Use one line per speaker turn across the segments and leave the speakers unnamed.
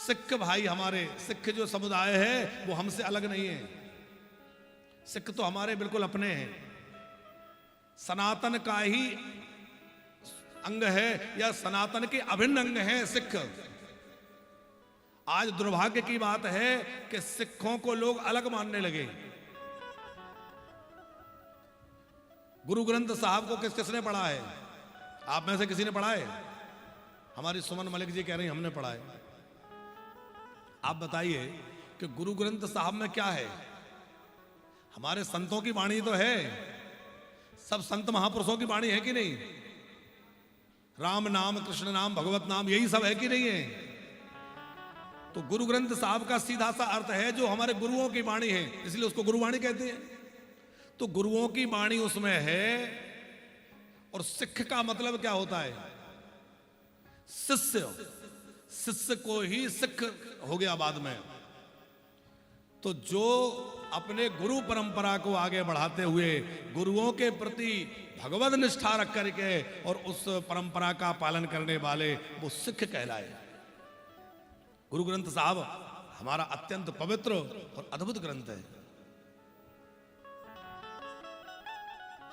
सिख भाई, हमारे सिख जो समुदाय है वो हमसे अलग नहीं है। सिख तो हमारे बिल्कुल अपने हैं, सनातन का ही अंग है या सनातन के अभिन्न अंग है सिख। आज दुर्भाग्य की बात है कि सिखों को लोग अलग मानने लगे। गुरु ग्रंथ साहब को किसने पढ़ा है? आप में से किसी ने पढ़ा है? हमारी सुमन मलिक जी कह रही हमने पढ़ा है। आप बताइए कि गुरु ग्रंथ साहब में क्या है? हमारे संतों की वाणी तो है, सब संत महापुरुषों की वाणी है कि नहीं? राम नाम, कृष्ण नाम, भगवत नाम, यही सब है कि नहीं है? तो गुरु ग्रंथ साहब का सीधा सा अर्थ है जो हमारे गुरुओं की वाणी है, इसलिए उसको गुरुवाणी कहते हैं। तो गुरुओं की वाणी उसमें है। और सिख का मतलब क्या होता है? शिष्य। शिष्य को ही सिख हो गया बाद में। तो जो अपने गुरु परंपरा को आगे बढ़ाते हुए गुरुओं के प्रति भगवत निष्ठा रख करके और उस परंपरा का पालन करने वाले, वो सिख कहलाए। गुरु ग्रंथ साहब हमारा अत्यंत पवित्र और अद्भुत ग्रंथ है।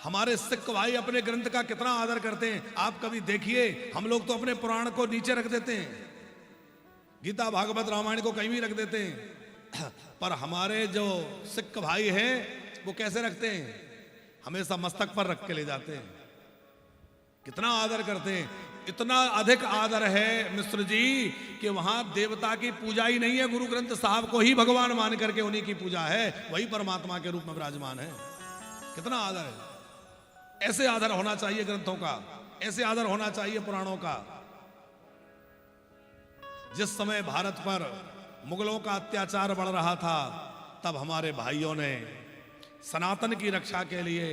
हमारे सिख भाई अपने ग्रंथ का कितना आदर करते हैं। आप कभी देखिए, हम लोग तो अपने पुराण को नीचे रख देते हैं, गीता भागवत रामायण को कहीं भी रख देते हैं, पर हमारे जो सिख भाई हैं वो कैसे रखते हैं? हमेशा मस्तक पर रख के ले जाते हैं। कितना आदर करते हैं। इतना अधिक आदर है मिश्र जी कि वहां देवता की पूजा ही नहीं है, गुरु ग्रंथ साहब को ही भगवान मान करके उन्हीं की पूजा है, वही परमात्मा के रूप में विराजमान है। कितना आदर है। ऐसे आदर होना चाहिए ग्रंथों का, ऐसे आदर होना चाहिए पुराणों का। जिस समय भारत पर मुगलों का अत्याचार बढ़ रहा था, तब हमारे भाइयों ने सनातन की रक्षा के लिए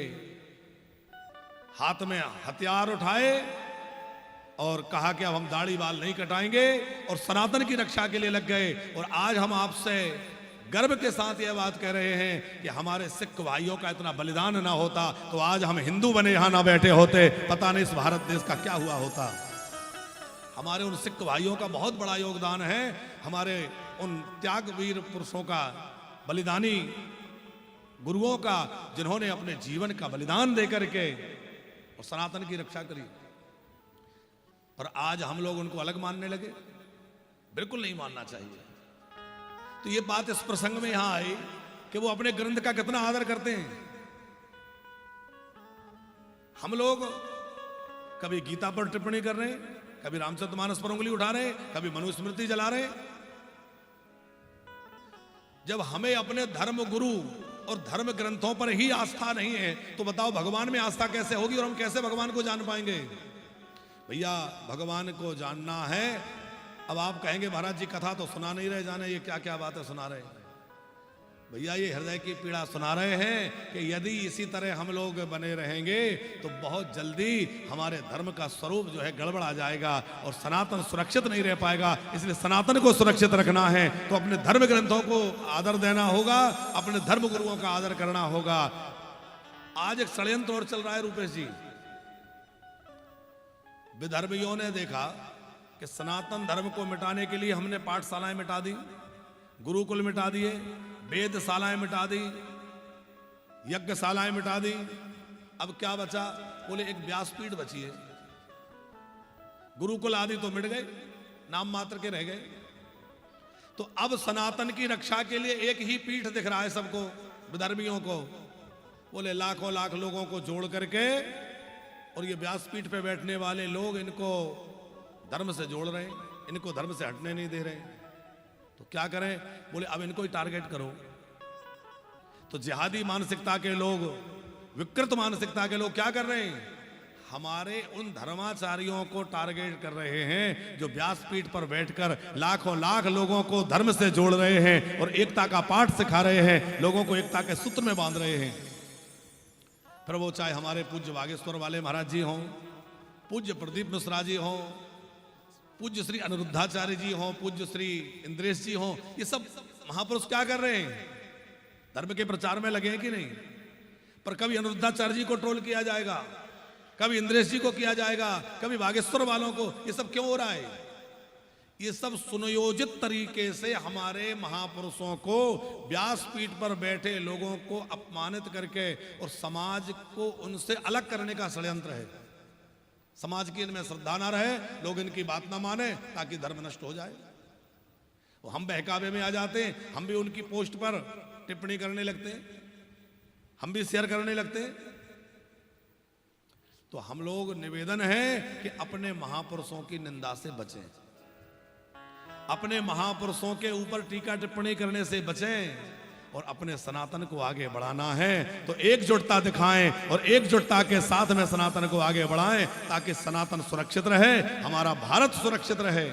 हाथ में हथियार उठाए और कहा कि अब हम दाढ़ी बाल नहीं कटाएंगे, और सनातन की रक्षा के लिए लग गए। और आज हम आपसे गर्व के साथ यह बात कह रहे हैं कि हमारे सिख भाइयों का इतना बलिदान ना होता तो आज हम हिंदू बने यहां ना बैठे होते, पता नहीं इस भारत देश का क्या हुआ होता। हमारे उन सिख भाइयों का बहुत बड़ा योगदान है, हमारे उन त्यागवीर पुरुषों का, बलिदानी गुरुओं का, जिन्होंने अपने जीवन का बलिदान देकर के और सनातन की रक्षा करी। पर आज हम लोग उनको अलग मानने लगे। बिल्कुल नहीं मानना चाहिए। तो ये बात इस प्रसंग में यहां आई कि वो अपने ग्रंथ का कितना आदर करते हैं। हम लोग कभी गीता पर टिप्पणी कर रहे हैं, कभी रामचरितमानस पर उंगली उठा रहे हैं, कभी मनुस्मृति जला रहे हैं। जब हमें अपने धर्म गुरु और धर्म ग्रंथों पर ही आस्था नहीं है तो बताओ भगवान में आस्था कैसे होगी और हम कैसे भगवान को जान पाएंगे? भैया भगवान को जानना है। अब आप कहेंगे महाराज जी कथा तो सुना नहीं रहे, जाने ये क्या क्या बातें सुना रहे हैं। भैया ये हृदय की पीड़ा सुना रहे हैं कि यदि इसी तरह हम लोग बने रहेंगे तो बहुत जल्दी हमारे धर्म का स्वरूप जो है गड़बड़ आ जाएगा और सनातन सुरक्षित नहीं रह पाएगा। इसलिए सनातन को सुरक्षित रखना है तो अपने धर्म ग्रंथों को आदर देना होगा, अपने धर्म गुरुओं का आदर करना होगा। आज एक षड्यंत्र और चल रहा है रूपेश जी। विधर्मियों ने देखा कि सनातन धर्म को मिटाने के लिए हमने पाठशालाएं मिटा दी, गुरुकुल मिटा दिए, वेदशालाएं मिटा दी, यज्ञशालाएं मिटा दी। अब क्या बचा? बोले एक व्यासपीठ बची है। गुरुकुल आदि तो मिट गए, नाम मात्र के रह गए। तो अब सनातन की रक्षा के लिए एक ही पीठ दिख रहा है सबको, विधर्मियों को। बोले लाखों लाख लोगों को जोड़ करके और ये व्यासपीठ पे बैठने वाले लोग इनको धर्म से जोड़ रहे हैं, इनको धर्म से हटने नहीं दे रहे। तो क्या करें? बोले अब इनको ही टारगेट करो। तो जिहादी मानसिकता के लोग, विकृत मानसिकता के लोग क्या कर रहे हैं? हमारे उन धर्माचार्यों को टारगेट कर रहे हैं जो व्यासपीठ पर बैठकर लाखों लाख लोगों को धर्म से जोड़ रहे हैं और एकता का पाठ सिखा रहे हैं, लोगों को एकता के सूत्र में बांध रहे हैं। फिर वो चाहे हमारे पूज्य बागेश्वर वाले महाराज जी हों, पूज्य प्रदीप मिश्रा जी हों, पूज्य श्री अनिरुद्धाचार्य जी हों, पूज्य श्री इंद्रेश जी हों, ये सब महापुरुष क्या कर रहे हैं? धर्म के प्रचार में लगे हैं कि नहीं? पर कभी अनिरुद्धाचार्य जी को ट्रोल किया जाएगा, कभी इंद्रेश जी को किया जाएगा, कभी बागेश्वर वालों को। ये सब क्यों हो रहा है? ये सब सुनियोजित तरीके से हमारे महापुरुषों को व्यासपीठ पर बैठे लोगों को अपमानित करके और समाज को उनसे अलग करने का षड्यंत्र है। समाज की इनमें श्रद्धा ना रहे, लोग इनकी बात ना माने ताकि धर्म नष्ट हो जाए। वो हम बहकावे में आ जाते हैं, हम भी उनकी पोस्ट पर टिप्पणी करने लगते हैं, हम भी शेयर करने लगते हैं। तो हम लोग निवेदन है कि अपने महापुरुषों की निंदा से बचें, अपने महापुरुषों के ऊपर टीका टिप्पणी करने से बचें और अपने सनातन को आगे बढ़ाना है तो एकजुटता दिखाएं और एकजुटता के साथ में सनातन को आगे बढ़ाएं ताकि सनातन सुरक्षित रहे, हमारा भारत सुरक्षित रहे।